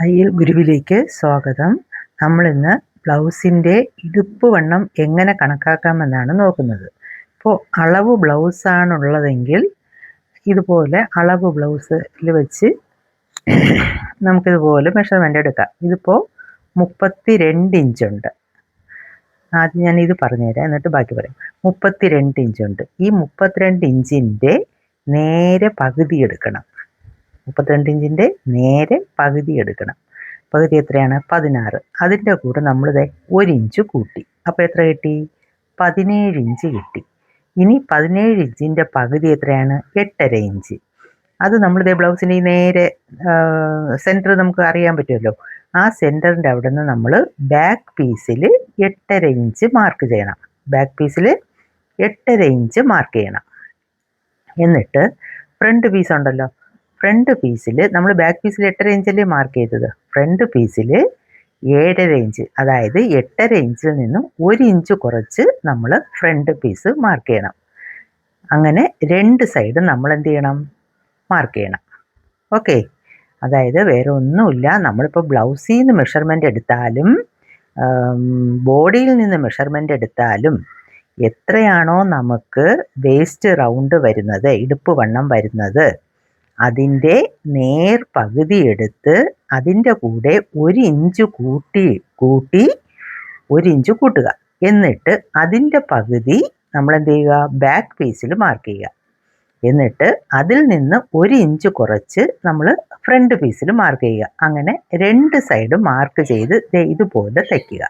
തയ്യൽ ഗുരുവിലേക്ക് സ്വാഗതം. നമ്മളിന്ന് ബ്ലൗസിൻ്റെ ഇടുപ്പ് വണ്ണം എങ്ങനെ കണക്കാക്കാമെന്നാണ് നോക്കുന്നത്. ഇപ്പോൾ അളവ് ബ്ലൗസാണുള്ളതെങ്കിൽ ഇതുപോലെ അളവ് ബ്ലൗസിൽ വെച്ച് നമുക്കിതുപോലെ മെഷർമെൻ്റ് എടുക്കാം. ഇതിപ്പോൾ 32 ഇഞ്ചുണ്ട്. ആദ്യം ഞാൻ ഇത് പറഞ്ഞുതരാം, എന്നിട്ട് ബാക്കി പറയാം. 32 ഇഞ്ചുണ്ട്. ഈ 32 ഇഞ്ചിൻ്റെ നേരെ പകുതി എടുക്കണം. 32 ഇഞ്ചിൻ്റെ നേരെ പകുതി എടുക്കണം. പകുതി എത്രയാണ്? 16. അതിൻ്റെ കൂടെ നമ്മളിത് 1 ഇഞ്ച് കൂട്ടി. അപ്പോൾ എത്ര കിട്ടി? 17 ഇഞ്ച് കിട്ടി. ഇനി 17 ഇഞ്ചിൻ്റെ പകുതി എത്രയാണ്? 8.5 ഇഞ്ച്. അത് നമ്മളിതേ ബ്ലൗസിൻ്റെ ഈ നേരെ സെൻറ്റർ നമുക്ക് അറിയാൻ പറ്റുമല്ലോ. ആ സെൻറ്ററിൻ്റെ അവിടെ നിന്ന് നമ്മൾ ബാക്ക് പീസിൽ 8.5 ഇഞ്ച് മാർക്ക് ചെയ്യണം. ബാക്ക് പീസിൽ 8.5 ഇഞ്ച് മാർക്ക് ചെയ്യണം. എന്നിട്ട് ഫ്രണ്ട് പീസ് ഉണ്ടല്ലോ, ഫ്രണ്ട് പീസിൽ നമ്മൾ ബാക്ക് പീസിൽ 8.5 ഇഞ്ചല്ലേ മാർക്ക് ചെയ്തത്. ഫ്രണ്ട് പീസിൽ 7.5 ഇഞ്ച്, അതായത് 8.5 ഇഞ്ചിൽ നിന്നും 1 ഇഞ്ച് കുറച്ച് നമ്മൾ ഫ്രണ്ട് പീസ് മാർക്ക് ചെയ്യണം. അങ്ങനെ രണ്ട് സൈഡും നമ്മൾ എന്ത് ചെയ്യണം? മാർക്ക് ചെയ്യണം. ഓക്കെ, അതായത് വേറെ ഒന്നുമില്ല. നമ്മളിപ്പോൾ ബ്ലൗസിൽ നിന്ന് മെഷർമെൻ്റ് എടുത്താലും ബോഡിയിൽ നിന്ന് മെഷർമെൻ്റ് എടുത്താലും എത്രയാണോ നമുക്ക് വേസ്റ്റ് റൗണ്ട് വരുന്നത്, ഇടുപ്പ് വണ്ണം വരുന്നത്, അതിൻ്റെ നേർ പകുതി എടുത്ത് അതിൻ്റെ കൂടെ 1 ഇഞ്ച് കൂട്ടി 1 ഇഞ്ച് കൂട്ടുക. എന്നിട്ട് അതിൻ്റെ പകുതി നമ്മൾ എന്ത് ചെയ്യുക? ബാക്ക് പീസിൽ മാർക്ക് ചെയ്യുക. എന്നിട്ട് അതിൽ നിന്ന് 1 ഇഞ്ച് കുറച്ച് നമ്മൾ ഫ്രണ്ട് പീസിൽ മാർക്ക് ചെയ്യുക. അങ്ങനെ രണ്ട് സൈഡ് മാർക്ക് ചെയ്ത് ഇതുപോലെ തയ്ക്കുക.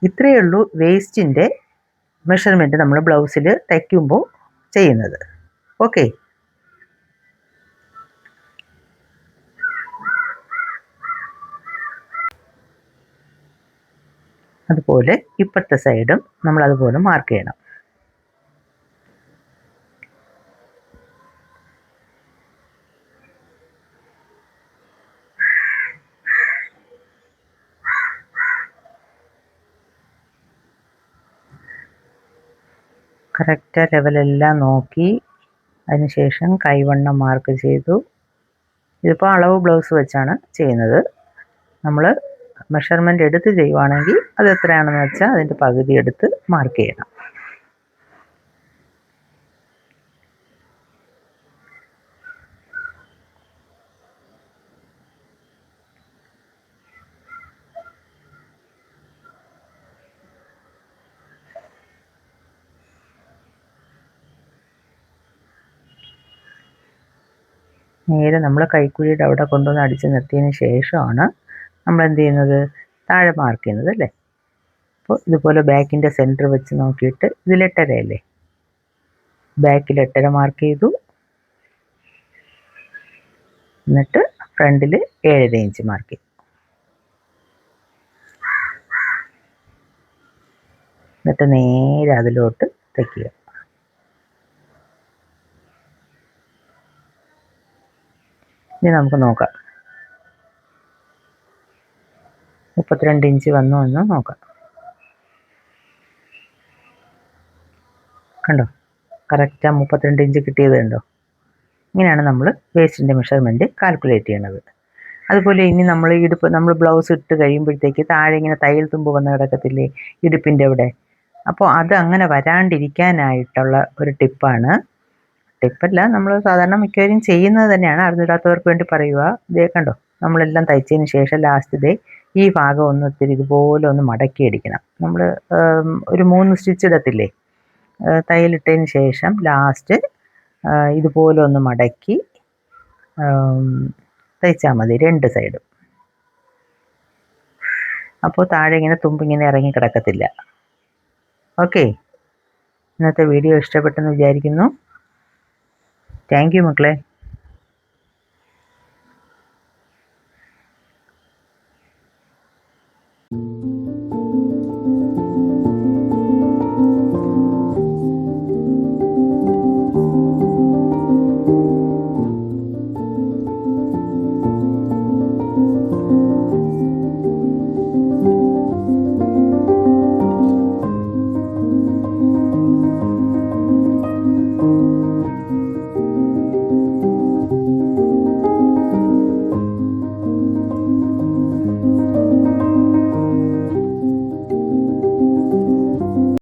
ഇത്രയേ ഉള്ളൂ വേസ്റ്റിൻ്റെ മെഷർമെൻറ്റ് നമ്മൾ ബ്ലൗസിൽ തയ്ക്കുമ്പോൾ ചെയ്യുന്നത്. ഓക്കെ, അതുപോലെ ഇപ്പുറത്തെ സൈഡും നമ്മൾ അതുപോലെ മാർക്ക് ചെയ്യണം. കറക്റ്റ് ലെവലെല്ലാം നോക്കി അതിനുശേഷം കൈവണ്ണം മാർക്ക് ചെയ്തു. ഇതിപ്പോൾ അളവ് ബ്ലൗസ് വെച്ചാണ് ചെയ്യുന്നത്. നമ്മൾ മെഷർമെൻ്റ് എടുത്ത് ചെയ്യുവാണെങ്കിൽ അത് എത്രയാണെന്ന് വെച്ചാൽ അതിൻ്റെ പകുതി എടുത്ത് മാർക്ക് ചെയ്യണം. നേരെ നമ്മൾ കൈക്കുഴിയുടെ അവിടെ കൊണ്ടുവന്ന് അടിച്ച് നിർത്തിയതിന് ശേഷമാണ് നമ്മൾ എന്ത് ചെയ്യുന്നത്? താഴെ മാർക്ക് ചെയ്യുന്നത് അല്ലേ. അപ്പോൾ ഇതുപോലെ ബാക്കിൻ്റെ സെൻറ്റർ വെച്ച് നോക്കിയിട്ട് ഇതിൽ 8.5 അല്ലേ, ബാക്കിൽ 8.5 മാർക്ക് ചെയ്തു. എന്നിട്ട് ഫ്രണ്ടിൽ 7.5 ഇഞ്ച് മാർക്ക് ചെയ്തു. എന്നിട്ട് നേരെ അതിലോട്ട് തയ്ക്കുക. ഇനി നമുക്ക് നോക്കാം 32 ഇഞ്ച് വന്നു എന്ന് നോക്കാം. കണ്ടോ, കറക്റ്റാ 32 ഇഞ്ച് കിട്ടിയത് കണ്ടോ. ഇങ്ങനെയാണ് നമ്മൾ വേസ്റ്റിൻ്റെ മെഷർമെൻറ്റ് കാൽക്കുലേറ്റ് ചെയ്യണത്. അതുപോലെ ഇനി നമ്മൾ ബ്ലൗസ് ഇട്ട് കഴിയുമ്പോഴത്തേക്ക് താഴെ ഇങ്ങനെ തയ്യൽ തുമ്പ് വന്ന് കിടക്കത്തില്ലേ ഇടുപ്പിൻ്റെ അവിടെ. അപ്പോൾ അത് അങ്ങനെ വരാണ്ടിരിക്കാനായിട്ടുള്ള ഒരു ടിപ്പല്ല, നമ്മൾ സാധാരണ മിക്കവരും ചെയ്യുന്നത് തന്നെയാണ്. അറിഞ്ഞിടാത്തവർക്ക് വേണ്ടി പറയുക. ഇതേ കണ്ടോ, നമ്മളെല്ലാം തയ്ച്ചതിന് ശേഷം ലാസ്റ്റ് ഈ ഭാഗം ഒന്ന് ഇത്തിരി ഇതുപോലെ ഒന്ന് മടക്കി അടിക്കണം. നമ്മൾ ഒരു 3 സ്റ്റിച്ച് ഇടത്തില്ലേ തയ്യലിട്ടതിന് ശേഷം, ലാസ്റ്റ് ഇതുപോലെ ഒന്ന് മടക്കി തയ്ച്ചാൽ മതി രണ്ട് സൈഡും. അപ്പോൾ താഴെ ഇങ്ങനെ തുമ്പിങ്ങനെ ഇറങ്ങി കിടക്കത്തില്ല. ഓക്കെ, ഇന്നത്തെ വീഡിയോ ഇഷ്ടപ്പെട്ടെന്ന് വിചാരിക്കുന്നു. താങ്ക് യു മക്കളെ.